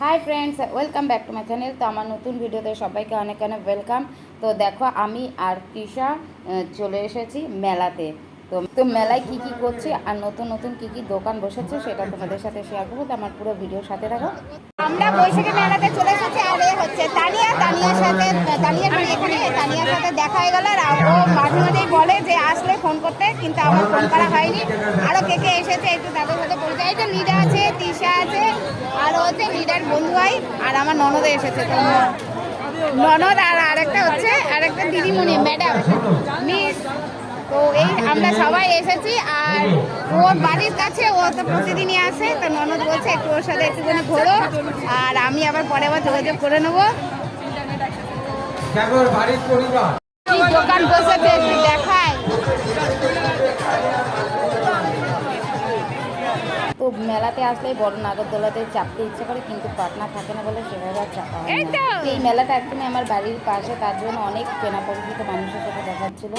Hi friends, welcome back to my channel. তো আমার নতুন ভিডিওতে সবাইকে অনেক অনেক ওয়েলকাম। তো দেখো, আমি আর তৃষা চলে এসেছি মেলাতে। তো মেলায় কি কি করছি আর নতুন নতুন কি কি দোকান বসেছে সেটা তোমাদের সাথে শেয়ার করবো। তো আমার পুরো ভিডিওর সাথে রাখো। আমরা বৈশাখী মেলাতে চলে এসেছি আর এ হচ্ছে তানিয়ার সাথে তানিয়ার সাথে দেখা হয়ে গেল। আর ও মাঝে মাঝেই বলে যে আসলে ফোন করতে, কিন্তু আমার ফোন করা হয়নি। আরও কে কে এসেছে একটু তাদের সাথে পরিচয়। এটা লিডা আছে, তৃষা আছে, আর হচ্ছে লিডার বন্ধু হয়, আর আমার ননদে এসেছে। তো ননদ আর আরেকটা দিদিমণি ম্যাডাম মিস। তো এই আমরা সবাই এসেছি। আর ওর বাড়ির কাছে ও তো প্রতিদিনই আসে। তো ননদ বলছে একটু ওর সাথে একটুখানি ঘোরো, আর আমি আবার পরে আবার যোগাযোগ করে নেবো। কি দোকান বসেছে একটু দেখায়। তো মেলাতে আসলে বড় নাগরদোলাতে চাপতে ইচ্ছে করে, কিন্তু পাটনা থাকে না বলে সেভাবে আর চাপা হয় না। এই মেলাটা একদমই আমার বাড়ির পাশে, তার জন্য অনেক চেনা পরিচিত মানুষের সাথে দেখাচ্ছিল।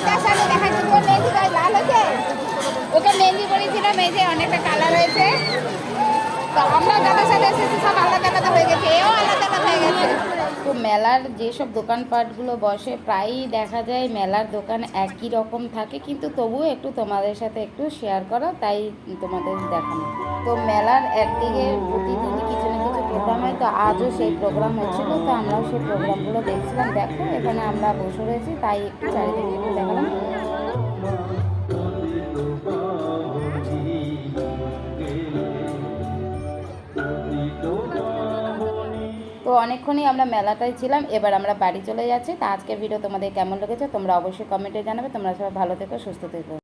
ওকে মেহেন্দি করেছিল, মেঝে অনেকটা কালার হয়েছে। তো আমরা যাদের সাথে এসেছি সব আলাদা আলাদা হয়ে গেছে, এও আলাদা আলাদা হয়ে গেছে। তো মেলার যেসব দোকানপাটগুলো বসে প্রায়ই দেখা যায় মেলার দোকান একই রকম থাকে, কিন্তু তবুও একটু তোমাদের সাথে একটু শেয়ার করা, তাই তোমাদের দেখানো। তো মেলার একদিকে প্রতিদিনই কিছু না কিছু প্রোগ্রাম হয়, তো আজও সেই প্রোগ্রাম হচ্ছিল। তো আমরাও সেই প্রোগ্রামগুলো দেখছিলাম। দেখো, এখানে আমরা বসে রয়েছি, তাই একটু চারিদিকে একটু দেখালাম। তো অনেকক্ষণই আমরা মেলাটায় ছিলাম, এবার আমরা বাড়ি চলে যাচ্ছি। তা আজকের ভিডিও তোমাদের কেমন লেগেছে তোমরা অবশ্যই কমেন্টে জানাবে। তোমরা সবাই ভালো থেকো, সুস্থ থেকো।